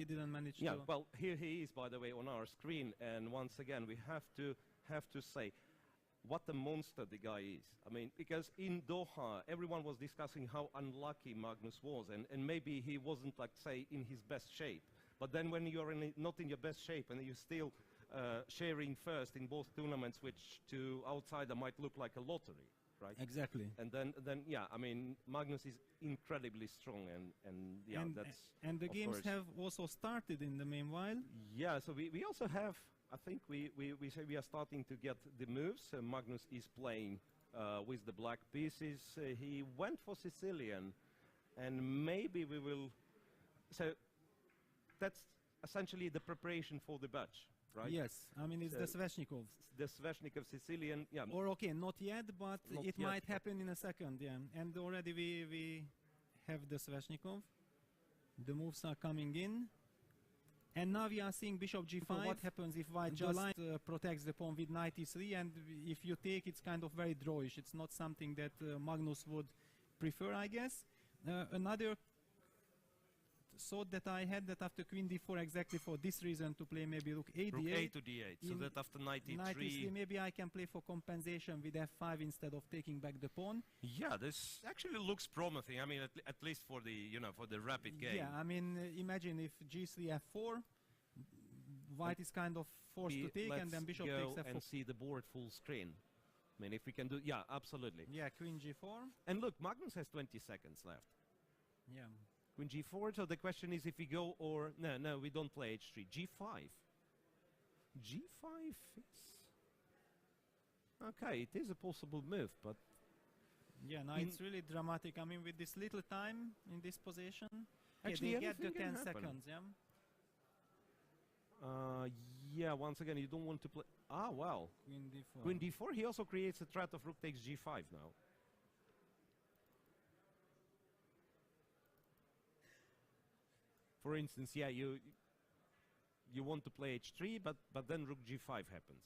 he didn't manage Yeah, to... well, here he is, by the way, on our screen, and once again, we have to say what a monster the guy is. I mean, because in Doha, everyone was discussing how unlucky Magnus was, and maybe he wasn't, like, say, in his best shape. But then when you're not in your best shape and you're still sharing first in both tournaments, which to outsider might look like a lottery, right? Exactly. And then yeah, I mean, Magnus is incredibly strong, and yeah, that's... And the games have also started in the meanwhile. Yeah, so we also have, I think we say we are starting to get the moves. Magnus is playing with the black pieces. He went for Sicilian, and maybe we will... So that's essentially the preparation for the batch, right? Yes, I mean, it's the Sveshnikov. The Sveshnikov Sicilian, yeah. Or, okay, not yet, but Not it yet, might happen in a second, yeah. And already we have the Sveshnikov. The moves are coming in. And now we are seeing bishop g5. So what happens if white just protects the pawn with knight e3, and if you take, it's kind of very drawish. It's not something that Magnus would prefer, I guess. Another thought that I had, that after queen d4, exactly for this reason, to play maybe rook a d8. Rook a to d8, so that after knight e3... Knight e3, maybe I can play for compensation with f5 instead of taking back the pawn. Yeah, this actually looks promising. I mean, at least for the, you know, for the rapid game. Yeah, I mean, imagine if g3, f4, white is kind of forced to take, and then bishop takes f4. And see the board full screen. I mean, if we can do... Yeah, absolutely. Yeah, queen g4. And look, Magnus has 20 seconds left. Yeah. Queen g4, so the question is if we go or... No, we don't play h3. g5. g5 is... Okay, it is a possible move, but... Yeah, now it's really dramatic. I mean, with this little time in this position... Actually, they get the 10 seconds, yeah? Yeah, once again, you don't want to play... Ah, well. Queen d4. Queen d4, he also creates a threat of rook takes g5 now. For instance, yeah, you want to play h3, but then rook g5 happens.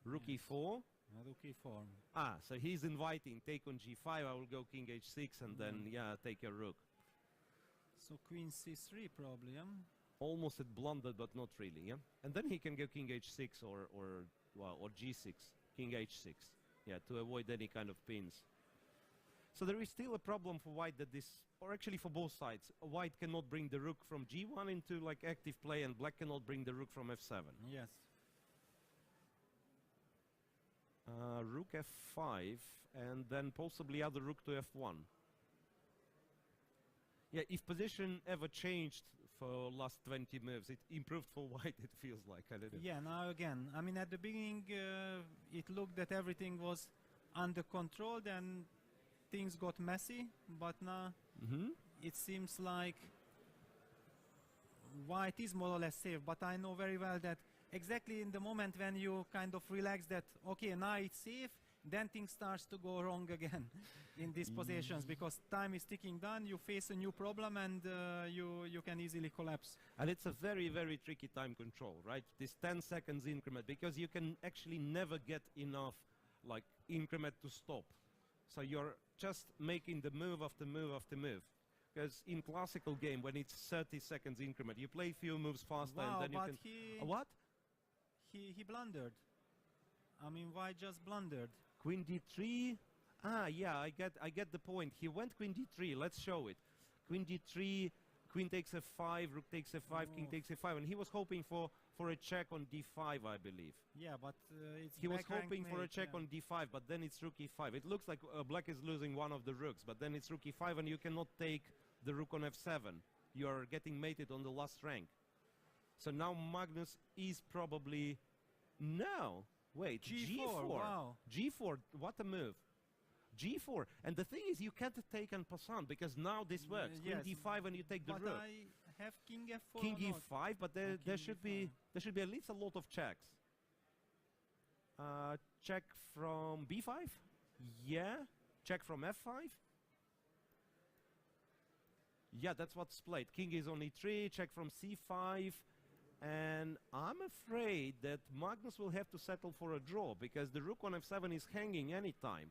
Rook e4. Rook e4. Ah, so he's inviting take on g5. I will go king h6 and then yeah, take a rook. So queen c3 probably, yeah? Almost it blundered, but not really, yeah. And then he can go king h6 or g6, king h6, yeah, to avoid any kind of pins. So there is still a problem for white that this, or actually for both sides, white cannot bring the rook from g1 into like active play, and black cannot bring the rook from f7. Yes. Rook f5, and then possibly other rook to f1. Yeah, if position ever changed for last 20 moves, it improved for white, it feels like. I don't know. Yeah, now again, I mean, at the beginning, it looked that everything was under control, then things got messy, but now it seems like white is more or less safe. But I know very well that exactly in the moment when you kind of relax that, okay, now it's safe, then things starts to go wrong again in these positions, because time is ticking down, you face a new problem, and you can easily collapse. And it's a very, very tricky time control, right? This 10 seconds increment, because you can actually never get enough like increment to stop. So you're just making the move after move after move. Because in classical game, when it's 30 seconds increment, you play few moves faster, and then you can... What? He blundered. I mean, white just blundered. Queen d3. Ah, yeah, I get the point. He went queen d3. Let's show it. Queen d3, queen takes f5, rook takes f5, king takes f5, and he was hoping for a check on d5, I believe. Yeah, but it's he was hoping for a check on d5, but then it's rook e5. It looks like black is losing one of the rooks, but then it's rook e5, and you cannot take the rook on f7. You are getting mated on the last rank. So now Magnus is probably... No! Wait, g4. Wow. G4, what a move. G4. And the thing is, you can't take en passant, because now this works. Queen d5 and you take the rook. But I have king f4. King e5, but there should be at least a lot of checks. Check from b5? Yeah. Check from f5? Yeah, that's what's played. King is on e3, check from c5. And I'm afraid that Magnus will have to settle for a draw, because the rook on f7 is hanging anytime.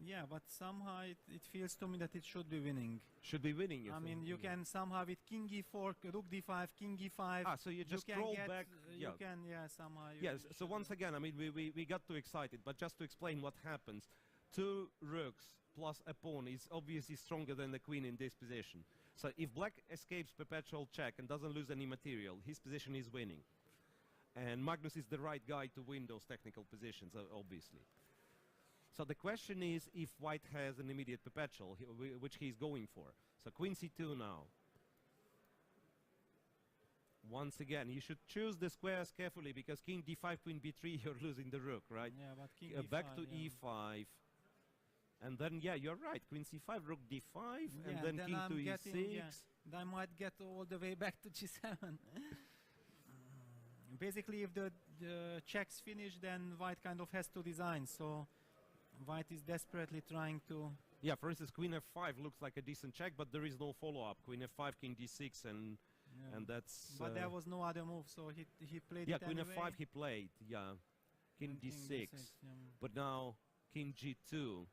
Yeah, but somehow it feels to me that it should be winning. Should be winning, you I think? mean, you can somehow with king e4, rook d5, king e5. Ah, so you just roll back. You can, yeah, somehow. Yes, so once again, I mean, we got too excited, but just to explain what happens, 2 rooks plus a pawn is obviously stronger than the queen in this position. So if black escapes perpetual check and doesn't lose any material, his position is winning. And Magnus is the right guy to win those technical positions, obviously. So the question is if white has an immediate perpetual, which he's going for. So queen c2 now. Once again, you should choose the squares carefully because king d5, queen b3, you're losing the rook, right? Yeah, but king back to yeah. e5. And then, yeah, you're right. Queen c5, rook d5, yeah, and then king to e6. Yeah, I might get all the way back to g7. Basically, if the checks finish, then white kind of has to design. So white is desperately trying to... Yeah, for instance, queen f5 looks like a decent check, but there is no follow-up. Queen f5, king d6, and that's... But there was no other move, so he played it yeah, queen anyway. f5 he played, yeah. King d6. Yeah. But now king g2.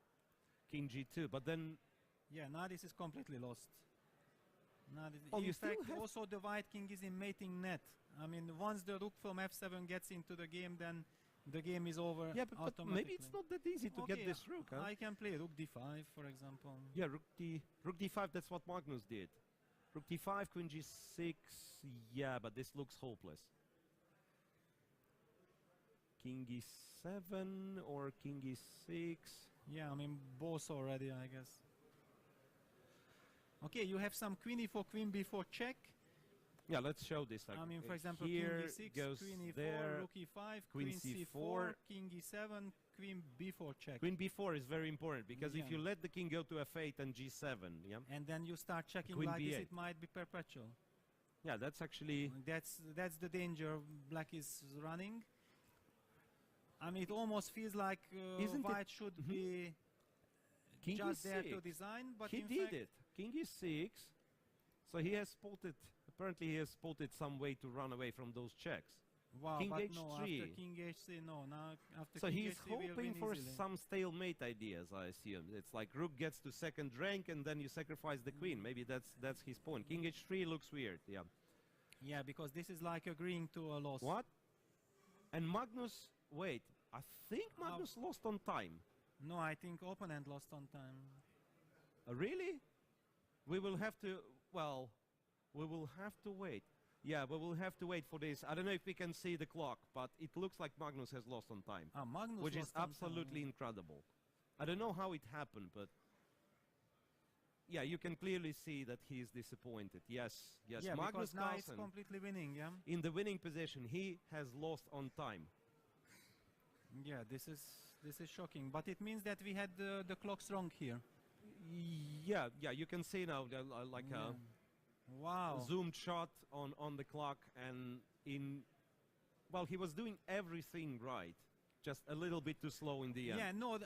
King g2, but then... Yeah, now this is completely lost. Now oh, in fact, also the white king is in mating net. I mean, once the rook from f7 gets into the game, then the game is over. Yeah, but maybe it's not that easy to get this rook. Huh? I can play rook d5, for example. Yeah, rook d5. That's what Magnus did. Rook d5, queen g6. Yeah, but this looks hopeless. King e7 or king e6. Yeah, I mean both already, I guess. Okay, you have some queen e4, queen b4 check. Yeah, let's show this. I mean, for example, here king e6, goes queen e4, there, rook e5, queen c4, king e7, queen b4 check. Queen b4 is very important because if you let the king go to f8 and g7, yeah, and then you start checking queen like b8. this, it might be perpetual. Yeah, that's actually that's the danger black is running. I mean, it almost feels like white should be king just e6. there to design, but he in did fact it. King e6. So he has spotted. Apparently, he has spotted some way to run away from those checks. Wow, king but h3. no, after king h3, no. Now after so king he's h3 we'll hoping win for easily. some stalemate ideas, I assume. It's like rook gets to second rank and then you sacrifice the queen. Maybe that's his point. King h3 looks weird. Yeah. Yeah, because this is like agreeing to a loss. What? And Magnus, wait. I think Magnus lost on time. No, I think opponent lost on time. Really? We will have to, well, we will have to wait. Yeah, we will have to wait for this. I don't know if we can see the clock, but it looks like Magnus has lost on time. Magnus which is lost on absolutely time. incredible. I don't know how it happened, but yeah, you can clearly see that he is disappointed. Yes, yes. Yeah, Magnus because now Carlsen, it's completely winning, yeah? in the winning position, he has lost on time. Yeah, this is shocking. But it means that we had the clocks wrong here. Yeah, yeah, you can see now like a wow. zoomed shot on the clock, and well, he was doing everything right, just a little bit too slow in the end. Yeah, no,